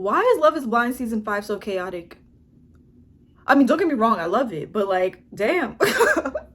Why is Love is Blind season 5 so chaotic? I mean, don't get me wrong, I love it, but like, damn.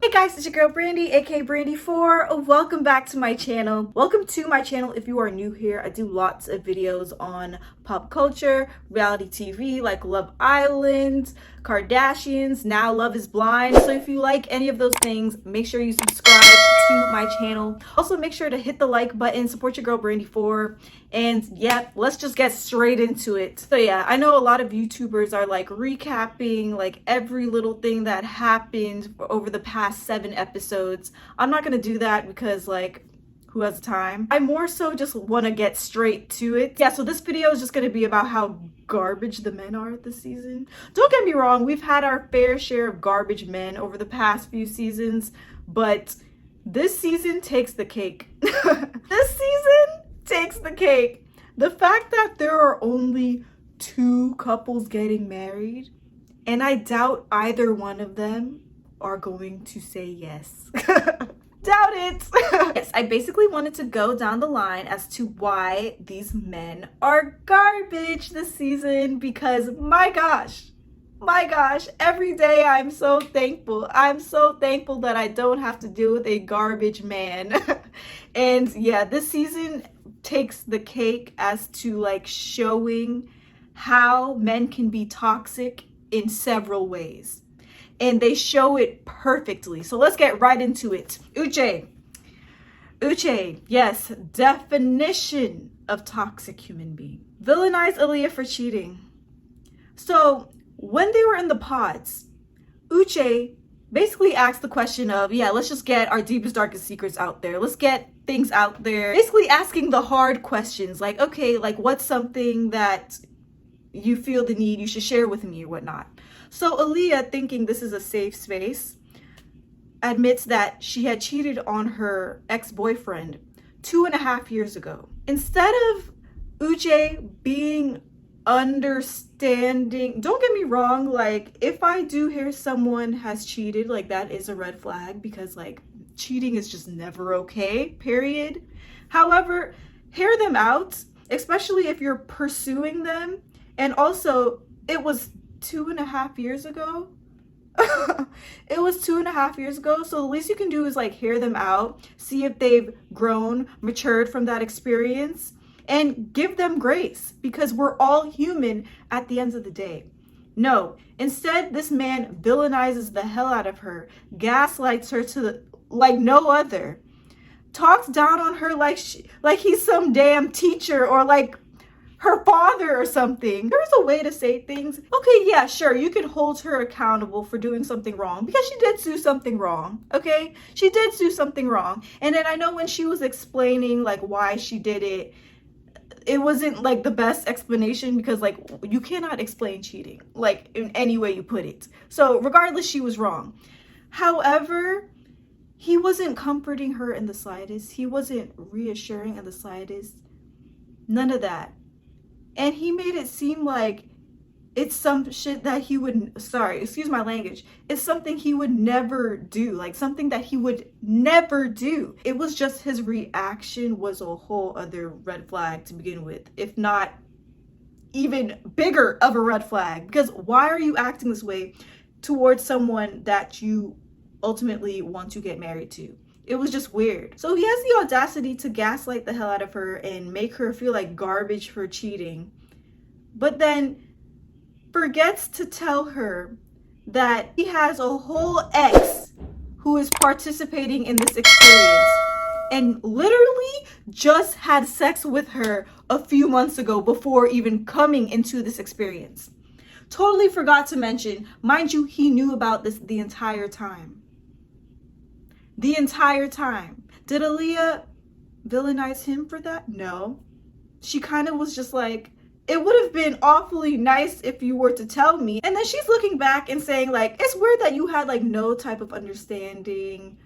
Hey guys, it's your girl Brandy, aka Brandy4. Welcome back to my channel. Welcome to my channel if you are new here. I do lots of videos on pop culture, reality TV like Love Island, Kardashians, now Love is Blind. So if you like any of those things, make sure you subscribe to my channel. Also, make sure to hit the like button, support your girl Brandy4. And yeah, let's just get straight into it. So yeah, I know a lot of YouTubers are like recapping like every little thing that happened over the past 7 episodes. I'm not gonna do that because like, who has time? I more so just want to get straight to it. Yeah, so this video is just going to be about how garbage the men are this season. Don't get me wrong, we've had our fair share of garbage men over the past few seasons, but this season takes the cake. This season takes the cake. The fact that there are only 2 couples getting married, and I doubt either one of them are going to say yes. Doubt it. Yes, I basically wanted to go down the line as to why these men are garbage this season, because my gosh, every day I'm so thankful. I'm so thankful that I don't have to deal with a garbage man. And yeah, this season takes the cake as to like showing how men can be toxic in several ways. And they show it perfectly. So let's get right into it. Uche, yes, definition of toxic human being. Villainized Aaliyah for cheating. So when they were in the pods, Uche basically asked the question of, yeah, let's just get our deepest, darkest secrets out there. Let's get things out there. Basically asking the hard questions like, okay, like what's something that you feel the need you should share with me or whatnot. So Aaliyah, thinking this is a safe space, admits that she had cheated on her ex-boyfriend 2.5 years ago. Instead of Uche being understanding, don't get me wrong, like if I do hear someone has cheated, like that is a red flag, because like cheating is just never okay, period. However, hear them out, especially if you're pursuing them. And also, it was 2.5 years ago. It was 2.5 years ago. So the least you can do is like hear them out, see if they've grown, matured from that experience, and give them grace, because we're all human at the end of the day. No, instead, this man villainizes the hell out of her, gaslights her to like no other, talks down on her like he's some damn teacher or like her father or something. There's a way to say things. Okay, yeah, sure, you can hold her accountable for doing something wrong, because she did do something wrong, okay? She did do something wrong. And then I know when she was explaining like why she did it, it wasn't like the best explanation, because like you cannot explain cheating like in any way you put it. So regardless, she was wrong. However, he wasn't comforting her in the slightest. He wasn't reassuring in the slightest. None of that. And he made it seem like it's some shit that he would, sorry, excuse my language, it's something he would never do, like something that he would never do. It was just his reaction was a whole other red flag to begin with, if not even bigger of a red flag. Because why are you acting this way towards someone that you ultimately want to get married to? It was just weird. So he has the audacity to gaslight the hell out of her and make her feel like garbage for cheating, but then forgets to tell her that he has a whole ex who is participating in this experience and literally just had sex with her a few months ago before even coming into this experience. Totally forgot to mention, mind you, he knew about this the entire time. The entire time. Did Aaliyah villainize him for that? No. She kind of was just like, it would have been awfully nice if you were to tell me. And then she's looking back and saying like, it's weird that you had like no type of understanding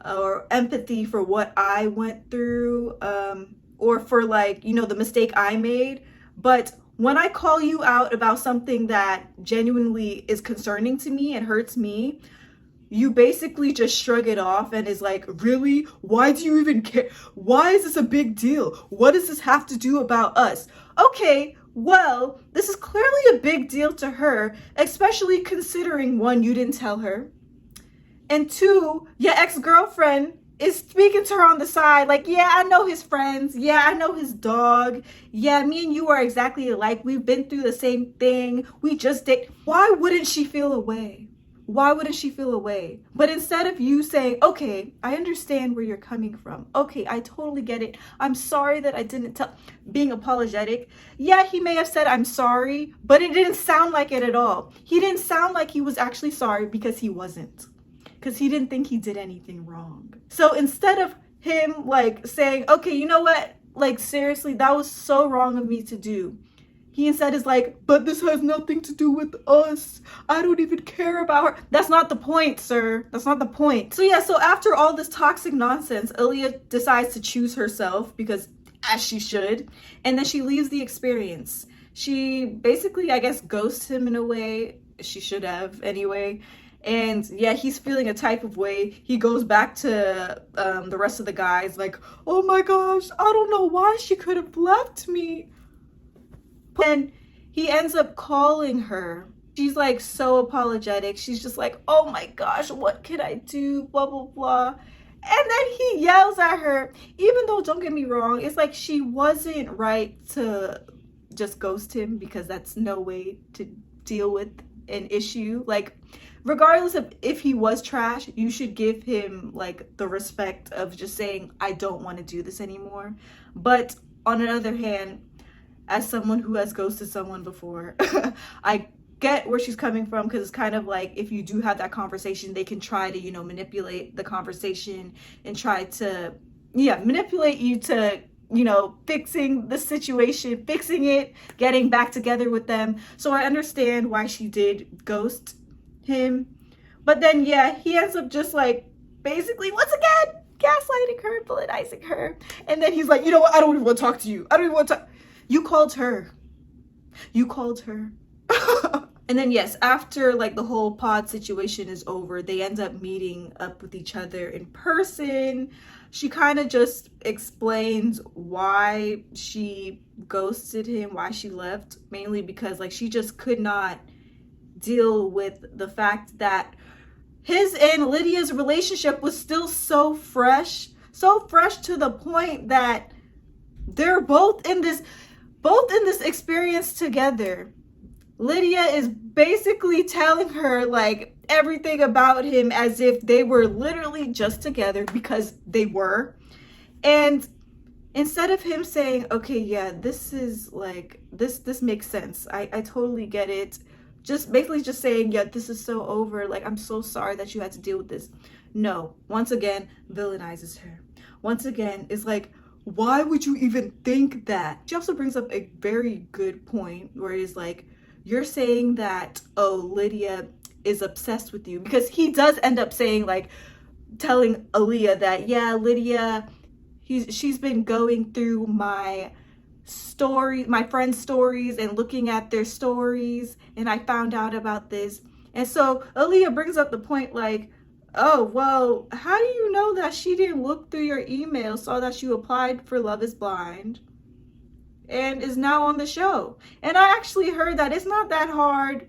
or empathy for what I went through, or for like, you know, the mistake I made. But when I call you out about something that genuinely is concerning to me and hurts me, you basically just shrug it off and is like, really? Why do you even care? Why is this a big deal? What does this have to do about us? Okay, Well, this is clearly a big deal to her, especially considering one, you didn't tell her, and two, your ex-girlfriend is speaking to her on the side like, yeah, I know his friends, yeah, I know his dog, yeah, me and you are exactly alike, we've been through the same thing, we just did. Why wouldn't she feel away? Why wouldn't she feel away? But instead of you saying, okay, I understand where you're coming from, okay, I totally get it, I'm sorry that I didn't tell, being apologetic, yeah, he may have said I'm sorry, but it didn't sound like it at all. He didn't sound like he was actually sorry, because he wasn't, because he didn't think he did anything wrong. So instead of him like saying, okay, you know what, like seriously, that was so wrong of me to do, he instead is like, but this has nothing to do with us, I don't even care about her. That's not the point, sir. That's not the point. So yeah, so after all this toxic nonsense, Aaliyah decides to choose herself, because as she should, and then she leaves the experience. She basically, I guess, ghosts him in a way. She should have anyway. And yeah, he's feeling a type of way. He goes back to the rest of the guys like, oh my gosh, I don't know why she could have left me. And he ends up calling her. She's like so apologetic. She's just like, oh my gosh, what can I do? Blah, blah, blah. And then he yells at her, even though, don't get me wrong, it's like she wasn't right to just ghost him, because that's no way to deal with an issue. Like, regardless of if he was trash, you should give him like the respect of just saying, I don't want to do this anymore. But on the other hand, as someone who has ghosted someone before, I get where she's coming from, because it's kind of like, if you do have that conversation, they can try to, you know, manipulate the conversation and try to, yeah, manipulate you to, you know, fixing the situation, fixing it, getting back together with them. So I understand why she did ghost him. But then yeah, he ends up just like basically once again gaslighting her, villainizing her. And then he's like, you know what, I don't even want to talk to you. I don't even want to talk. You called her. You called her. And then yes, after like the whole pod situation is over, they end up meeting up with each other in person. She kind of just explains why she ghosted him, why she left, mainly because like she just could not deal with the fact that his and Lydia's relationship was still so fresh to the point that they're both in this experience together. Lydia is basically telling her like everything about him as if they were literally just together, because they were. And instead of him saying, okay, yeah, this is like, this makes sense, I totally get it, just basically just saying, yeah, this is so over, like, I'm so sorry that you had to deal with this. No, once again, villainizes her. Once again, is like, why would you even think that? She also brings up a very good point where he's like, you're saying that, oh, Lydia is obsessed with you, because he does end up saying, like, telling Aaliyah that, yeah, Lydia, she's been going through my stories, my friends' stories, and looking at their stories, and I found out about this. And so Aaliyah brings up the point like, oh, well, how do you know that she didn't look through your email, saw that you applied for Love is Blind, and is now on the show? And I actually heard that it's not that hard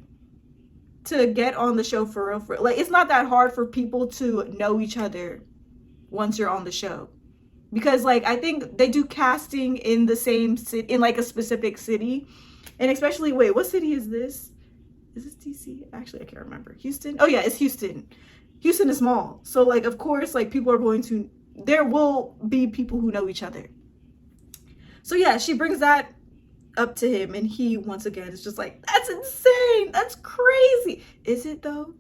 to get on the show for real. Like, it's not that hard for people to know each other once you're on the show. Because, like, I think they do casting in the same city, in like a specific city. And especially, wait, what city is this? Is this DC? Actually, I can't remember. Houston? Oh yeah, it's Houston. Houston is small. So like, of course, like people are going to, there will be people who know each other. So yeah, she brings that up to him, and he once again is just like, that's insane, that's crazy. Is it though?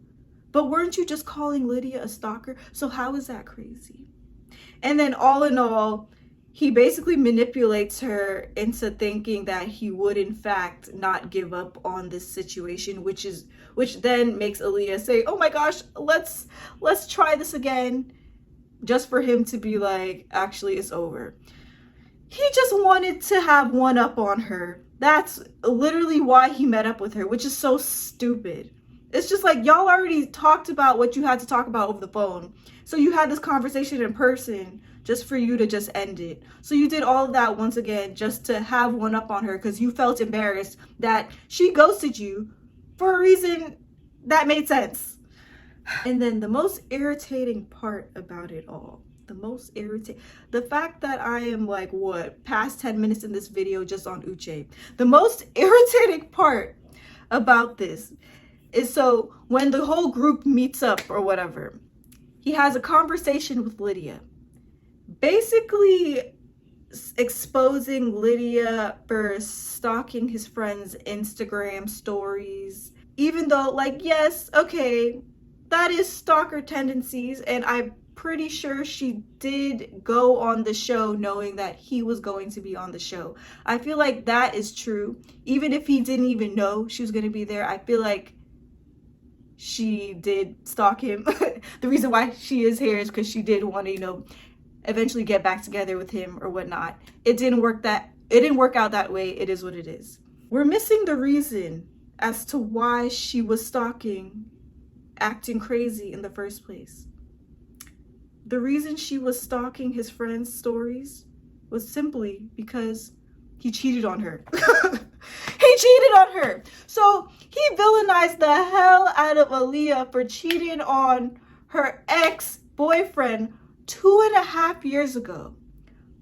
But weren't you just calling Lydia a stalker? So how is that crazy? And then all in all, he basically manipulates her into thinking that he would in fact not give up on this situation, which then makes Aaliyah say, oh my gosh, let's try this again, just for him to be like, actually it's over. He just wanted to have one up on her. That's literally why he met up with her, which is so stupid. It's just like, y'all already talked about what you had to talk about over the phone. So you had this conversation in person just for you to just end it. So you did all of that once again just to have one up on her because you felt embarrassed that she ghosted you for a reason that made sense. And then the most irritating part about it all, the fact that I am like, what, past 10 minutes in this video just on Uche. The most irritating part about this is, so when the whole group meets up or whatever, he has a conversation with Lydia, basically exposing Lydia for stalking his friend's Instagram stories, even though, like, yes, okay, that is stalker tendencies, and I'm pretty sure she did go on the show knowing that he was going to be on the show. I feel like that is true. Even if he didn't even know she was going to be there, I feel like she did stalk him. The reason why she is here is because she did want to, you know, eventually get back together with him or whatnot. It didn't work out that way. It is what it is. We're missing the reason as to why she was stalking, acting crazy in the first place. The reason she was stalking his friend's stories was simply because he cheated on her. He cheated on her. So he villainized the hell out of Aaliyah for cheating on her ex-boyfriend 2.5 years ago.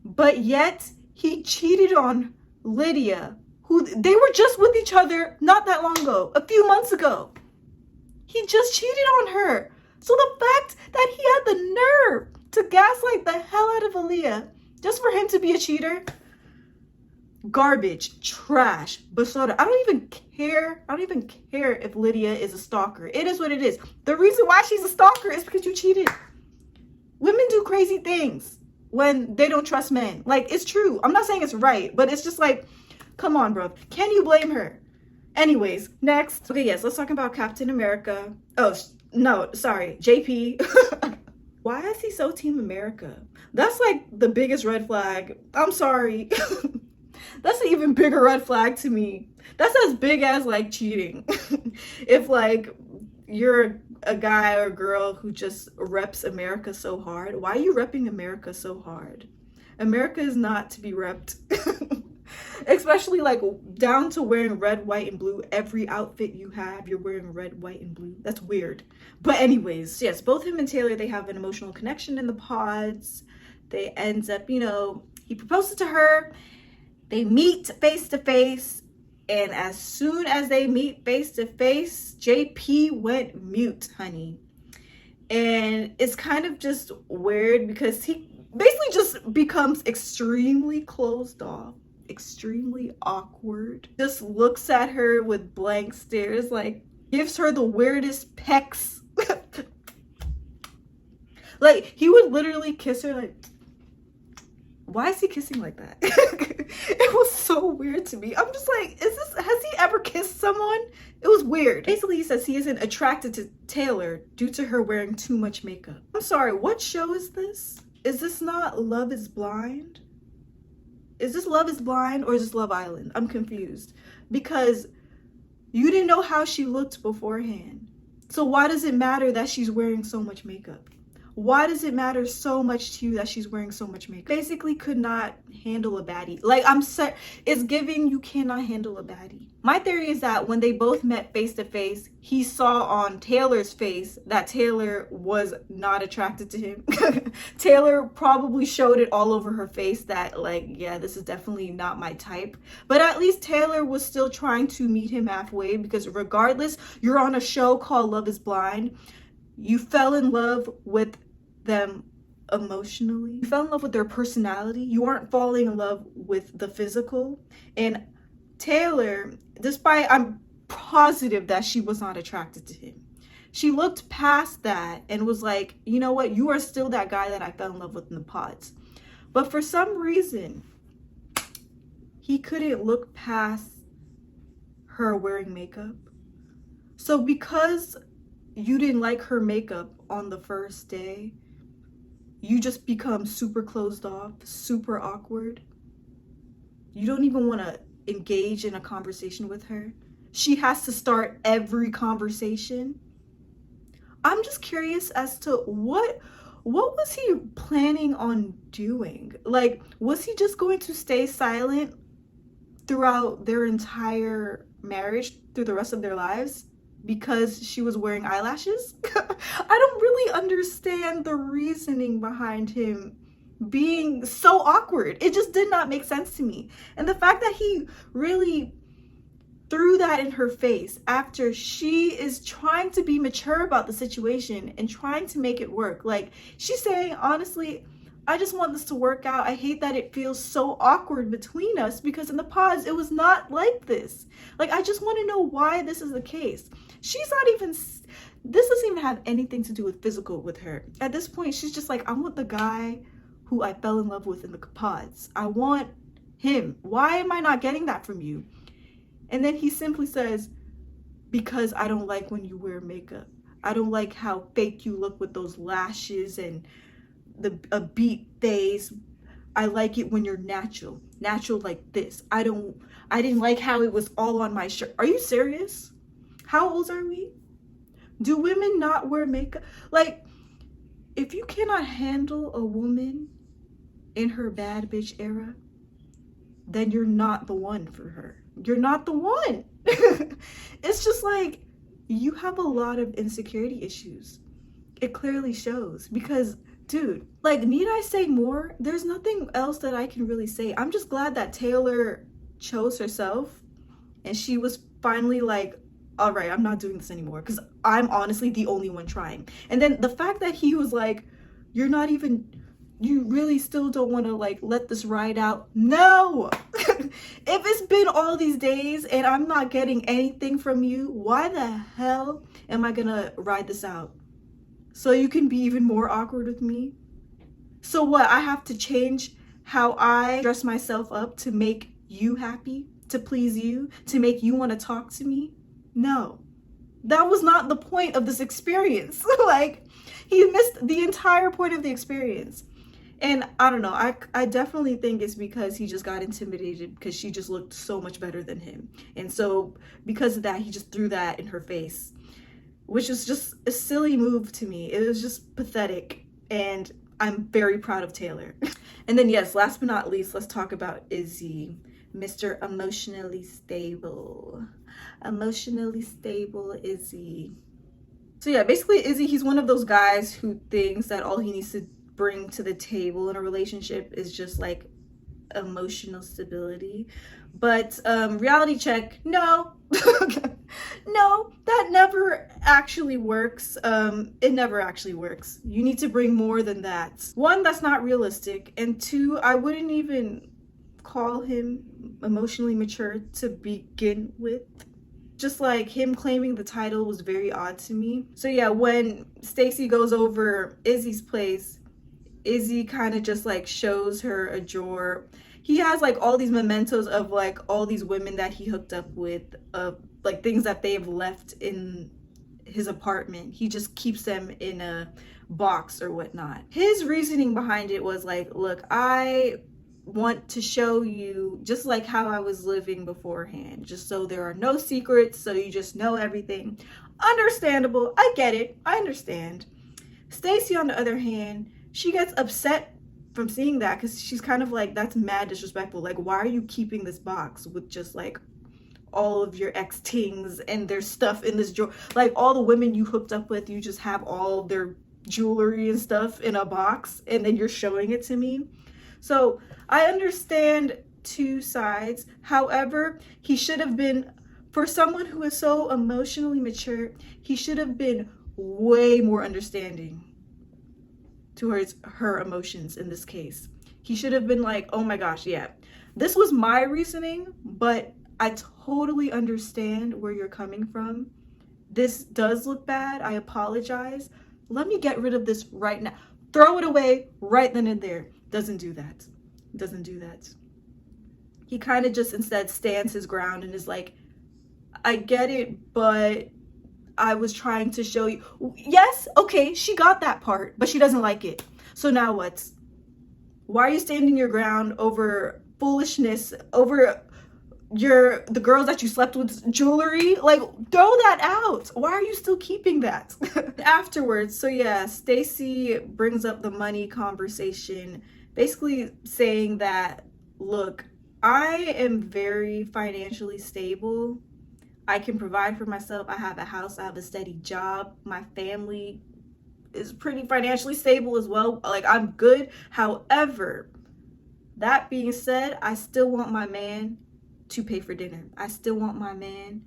But yet he cheated on Lydia, who they were just with each other not that long ago, a few months ago. He just cheated on her. So the fact that he had the nerve to gaslight the hell out of Aaliyah just for him to be a cheater, garbage, trash, basura. I don't even care if Lydia is a stalker. It is what it is. The reason why she's a stalker is because you cheated. Women do crazy things when they don't trust men. Like, it's true. I'm not saying it's right, but it's just like, come on, bro. Can you blame her? Anyways, next. Okay, yes, let's talk about Captain America. Oh, no, sorry, JP. Why is he so Team America? That's like the biggest red flag. I'm sorry. That's an even bigger red flag to me. That's as big as like cheating. If like you're a guy or girl who just reps America so hard, why are you repping America so hard? America is not to be repped. Especially like down to wearing red, white, and blue. Every outfit you have, you're wearing red, white, and blue. That's weird. But anyways, yes, both him and Taylor, they have an emotional connection in the pods. They ends up, you know, he proposes to her. They meet face to face. And as soon as they meet face to face, JP went mute, honey. And it's kind of just weird because he basically just becomes extremely closed off, extremely awkward, just looks at her with blank stares, like gives her the weirdest pecks. Like he would literally kiss her like, why is he kissing like that? It was so weird to me. I'm just like, has he ever kissed someone? It was weird. Basically, he says he isn't attracted to Taylor due to her wearing too much makeup. I'm sorry, what show is this? Is this not Love is Blind? Is this Love is Blind or is this Love Island? I'm confused because you didn't know how she looked beforehand. So why does it matter that she's wearing so much makeup? Why does it matter so much to you that she's wearing so much makeup? Basically could not handle a baddie. Like, it's giving you cannot handle a baddie. My theory is that when they both met face to face, he saw on Taylor's face that Taylor was not attracted to him. Taylor probably showed it all over her face that like, yeah, this is definitely not my type. But at least Taylor was still trying to meet him halfway because regardless, you're on a show called Love is Blind. You fell in love with them emotionally. You fell in love with their personality. You aren't falling in love with the physical. And Taylor, despite I'm positive that she was not attracted to him, she looked past that and was like, you know what? You are still that guy that I fell in love with in the pods. But for some reason, he couldn't look past her wearing makeup. So because you didn't like her makeup on the first day, you just become super closed off, super awkward. You don't even want to engage in a conversation with her. She has to start every conversation. I'm just curious as to what what was he planning on doing? Like, was he just going to stay silent throughout their entire marriage, through the rest of their lives, because she was wearing eyelashes? I don't really understand the reasoning behind him being so awkward. It just did not make sense to me. And the fact that he really threw that in her face after she is trying to be mature about the situation and trying to make it work. Like, she's saying, honestly, I just want this to work out. I hate that it feels so awkward between us, because in the pause, it was not like this. Like, I just want to know why this is the case. She's not even, this doesn't even have anything to do with physical with her. At this point, she's just like, I want the guy who I fell in love with in the pods. I want him. Why am I not getting that from you? And then he simply says, because I don't like when you wear makeup. I don't like how fake you look with those lashes and a beat face. I like it when you're natural like this. I didn't like how it was all on my shirt. Are you serious? How old are we? Do women not wear makeup? Like, if you cannot handle a woman in her bad bitch era, then you're not the one for her. You're not the one. It's just like, you have a lot of insecurity issues. It clearly shows, because dude, like, need I say more? There's nothing else that I can really say. I'm just glad that Taylor chose herself and she was finally like, all right, I'm not doing this anymore, because I'm honestly the only one trying. And then the fact that he was like, you're not even, you really still don't want to like let this ride out? No. If it's been all these days and I'm not getting anything from you, why the hell am I gonna ride this out? So you can be even more awkward with me? So what, I have to change how I dress myself up to make you happy, to please you, to make you want to talk to me? No, that was not the point of this experience. Like, he missed the entire point of the experience. And I don't know, I definitely think it's because he just got intimidated because she just looked so much better than him. And so because of that, he just threw that in her face, which is just a silly move to me. It was just pathetic, and I'm very proud of Taylor. And then yes, last but not least, let's talk about Izzy, Mr. Emotionally Stable. Emotionally stable Izzy. So yeah, basically Izzy, he's one of those guys who thinks that all he needs to bring to the table in a relationship is just like emotional stability. But reality check, no. No, that never actually works. It never actually works. You need to bring more than that. One, that's not realistic, and two, I wouldn't even call him emotionally mature to begin with. Just like him claiming the title was very odd to me. So yeah, when Stacy goes over Izzy's place, Izzy kind of just like shows her a drawer. He has like all these mementos of like all these women that he hooked up with, like things that they've left in his apartment. He just keeps them in a box or whatnot. His reasoning behind it was like, look, I want to show you just like how I was living beforehand, just so there are no secrets, so you just know everything. Understandable. I get it. I understand. Stacy, on the other hand, she gets upset from seeing that because she's kind of like, that's mad disrespectful. Like, why are you keeping this box with just like all of your ex-tings and their stuff in this drawer? Like, all the women you hooked up with, you just have all their jewelry and stuff in a box and then you're showing it to me. So I understand two sides. However, he should have been, for someone who is so emotionally mature, he should have been way more understanding towards her emotions in this case. He should have been like, oh my gosh, yeah, this was my reasoning, but I totally understand where you're coming from. This does look bad. I apologize. Let me get rid of this right now. Throw it away right then and there. Doesn't do that. Doesn't do that. He kind of just instead stands his ground and is like, I get it, but I was trying to show you. Yes, okay, she got that part, but she doesn't like it. So now what? Why are you standing your ground over foolishness, over the girls that you slept with jewelry, like throw that out. Why are you still keeping that? Afterwards, so yeah, Stacy brings up the money conversation, basically saying that, look, I am very financially stable. I can provide for myself. I have a house, I have a steady job, my family is pretty financially stable as well. Like, I'm good. However, that being said, I still want my man to pay for dinner. I still want my man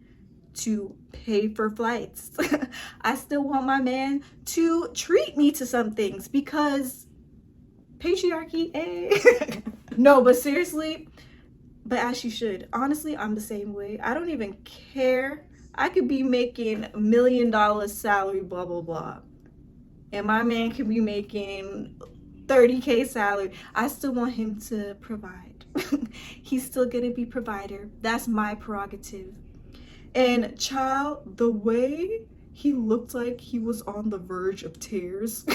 to pay for flights. I still want my man to treat me to some things because patriarchy, eh? No, but seriously, but as you should. Honestly, I'm the same way. I don't even care. I could be making $1 million salary, blah, blah, blah. And my man could be making 30K salary. I still want him to provide. He's still gonna be provider. That's my prerogative. And child, the way he looked like he was on the verge of tears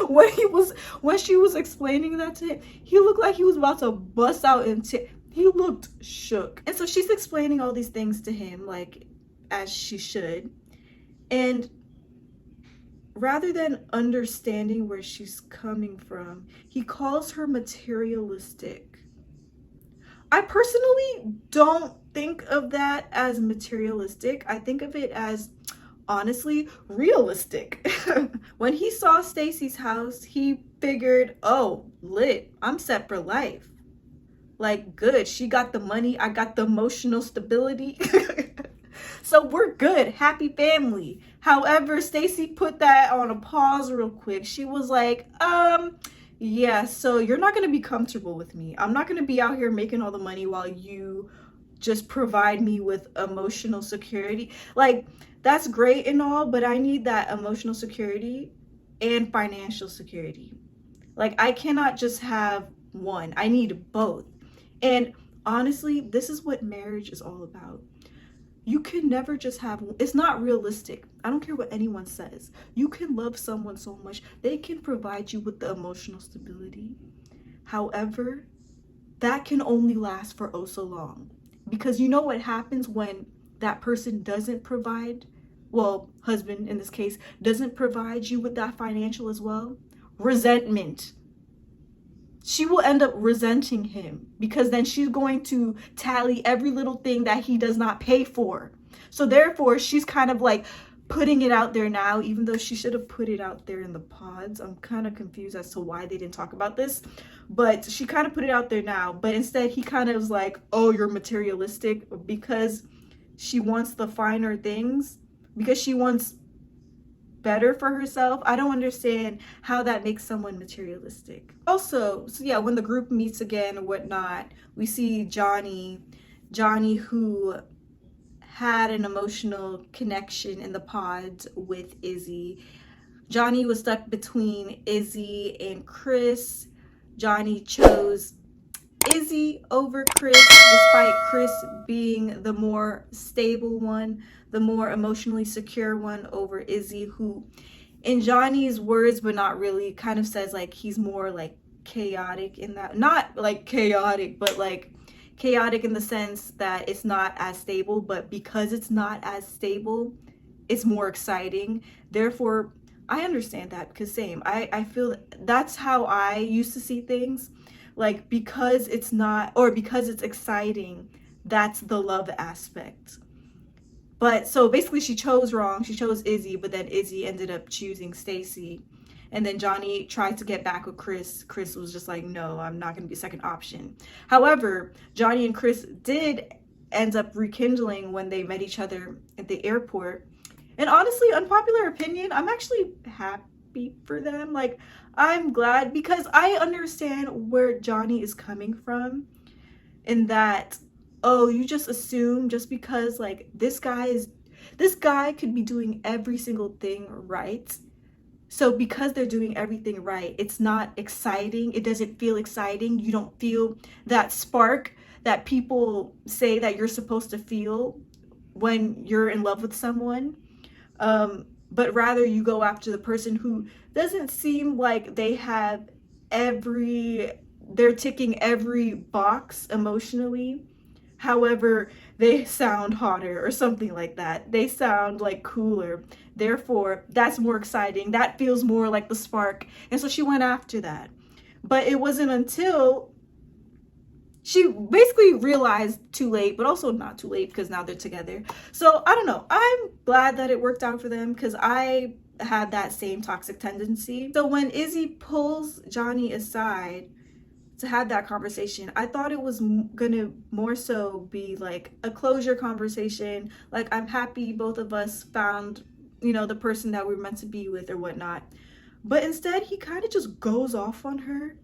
when she was explaining that to him, he looked like he was about to bust out in tears. He looked shook. And so she's explaining all these things to him, like, as she should. And rather than understanding where she's coming from, he calls her materialistic. I personally don't think of that as materialistic. I think of it as, honestly, realistic. When he saw Stacy's house, he figured, oh, lit, I'm set for life. Like, good, she got the money, I got the emotional stability. So we're good, happy family. However, Stacy put that on a pause real quick. She was like, yeah, so you're not gonna be comfortable with me. I'm not gonna be out here making all the money while you just provide me with emotional security. Like, that's great and all, but I need that emotional security and financial security. Like, I cannot just have one. I need both. And honestly, this is what marriage is all about. You can never just have, it's not realistic. I don't care what anyone says. You can love someone so much, they can provide you with the emotional stability. However, that can only last for oh so long. Because you know what happens when that person doesn't provide, well, husband in this case, doesn't provide you with that financial as well? Resentment. She will end up resenting him because then she's going to tally every little thing that he does not pay for. So therefore, she's kind of like putting it out there now, even though she should have put it out there in the pods. I'm kind of confused as to why they didn't talk about this, but she kind of put it out there now. But instead, he kind of was like, oh, you're materialistic, because she wants the finer things, because she wants better for herself. I don't understand how that makes someone materialistic. Also, so yeah, when the group meets again or whatnot, we see Johnny who had an emotional connection in the pods with Izzy. Johnny was stuck between Izzy and Chris. Johnny chose Izzy over Chris, despite Chris being the more stable one, the more emotionally secure one over Izzy, who in Johnny's words, but not really, kind of says like he's more like chaotic in that, not like chaotic, but like chaotic in the sense that it's not as stable, but because it's not as stable, it's more exciting. Therefore, I understand that, because same, I feel that's how I used to see things. Like, because it's not, or because it's exciting, that's the love aspect. But so basically she chose wrong. She chose Izzy, but then Izzy ended up choosing Stacy. And then Johnny tried to get back with Chris. Chris was just like, no, I'm not going to be a second option. However, Johnny and Chris did end up rekindling when they met each other at the airport. And honestly, unpopular opinion, I'm actually happy for them. Like, I'm glad, because I understand where Johnny is coming from, in that, oh, you just assume just because like this guy could be doing every single thing right. So because they're doing everything right, it's not exciting. It doesn't feel exciting. You don't feel that spark that people say that you're supposed to feel when you're in love with someone. But rather you go after the person who doesn't seem like they have they're ticking every box emotionally. However, they sound hotter or something like that. They sound like cooler. Therefore, that's more exciting. That feels more like the spark. And so she went after that. But it wasn't until she basically realized too late, but also not too late because now they're together. So I don't know. I'm glad that it worked out for them because I had that same toxic tendency. So when Izzy pulls Johnny aside to have that conversation, I thought it was gonna more so be like a closure conversation. Like, I'm happy both of us found, you know, the person that we were meant to be with or whatnot. But instead, he kind of just goes off on her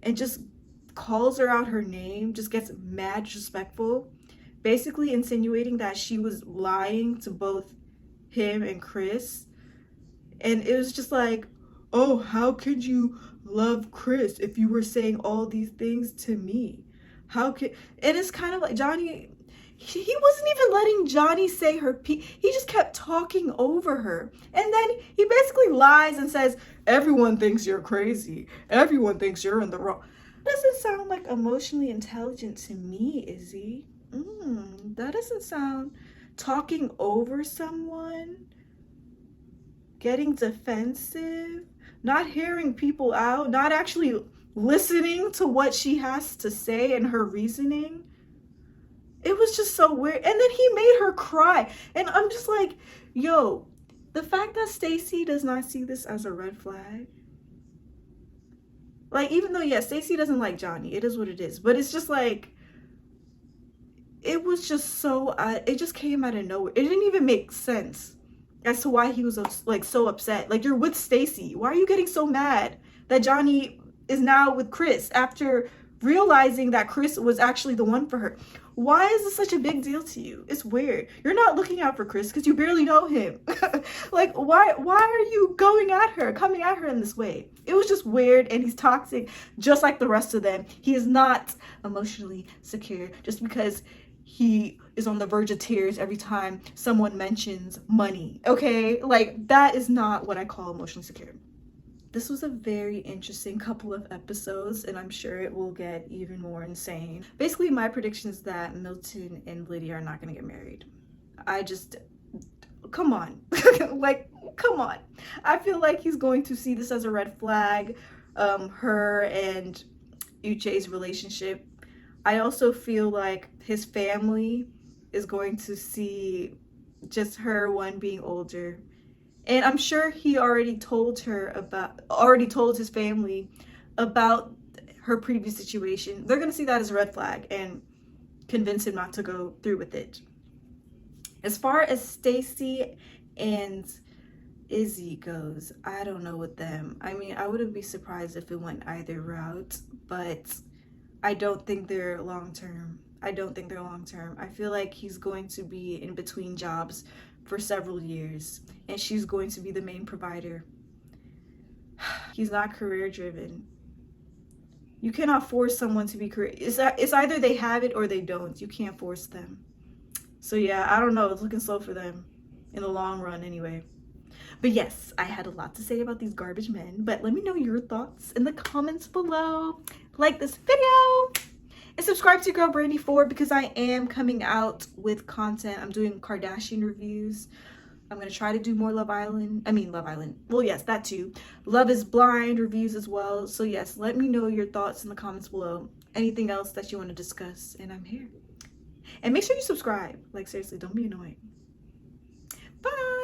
and just calls her out her name, just gets mad disrespectful, basically insinuating that she was lying to both him and Chris. And it was just like, oh, how could you love Chris if you were saying all these things to me? How could, and it's kind of like Johnny, he wasn't even letting Johnny say her he just kept talking over her. And then he basically lies and says, everyone thinks you're crazy. Everyone thinks you're in the wrong. Doesn't sound like emotionally intelligent to me, Izzy. That doesn't sound talking over someone, getting defensive, not hearing people out, not actually listening to what she has to say and her reasoning. It was just so weird. And then he made her cry. And I'm just like, yo, the fact that Stacey does not see this as a red flag. Like, even though, yeah, Stacey doesn't like Johnny. It is what it is. But it's just like, it was just so, it just came out of nowhere. It didn't even make sense as to why he was like so upset. Like, you're with Stacey. Why are you getting so mad that Johnny is now with Chris after realizing that Chris was actually the one for her? Why is this such a big deal to you? It's weird. You're not looking out for Chris because you barely know him. Like, why are you coming at her in this way? It was just weird, and he's toxic just like the rest of them. He is not emotionally secure just because he is on the verge of tears every time someone mentions money, okay? Like, that is not what I call emotionally secure. This was a very interesting couple of episodes, and I'm sure it will get even more insane. Basically, my prediction is that Milton and Lydia are not going to get married. I just, come on. Like, come on. I feel like he's going to see this as a red flag, her and Uche's relationship. I also feel like his family is going to see just her, one, being older. And I'm sure he already told his family about her previous situation. They're going to see that as a red flag and convince him not to go through with it. As far as Stacey and Izzy goes, I don't know with them. I mean, I wouldn't be surprised if it went either route, but I don't think they're long-term. I feel like he's going to be in between jobs for several years, and she's going to be the main provider. He's not career driven. You cannot force someone to be career. It's either they have it or they don't. You can't force them. So yeah, I don't know. It's looking slow for them in the long run anyway. But yes, I had a lot to say about these garbage men, but let me know your thoughts in the comments below. Like this video and subscribe to Girl Brandy 4 because I am coming out with content. I'm doing Kardashian reviews. I'm going to try to do more Love Island. Well, yes, that too. Love is Blind reviews as well. So yes, let me know your thoughts in the comments below. Anything else that you want to discuss, and I'm here. And make sure you subscribe. Like, seriously, don't be annoying. Bye.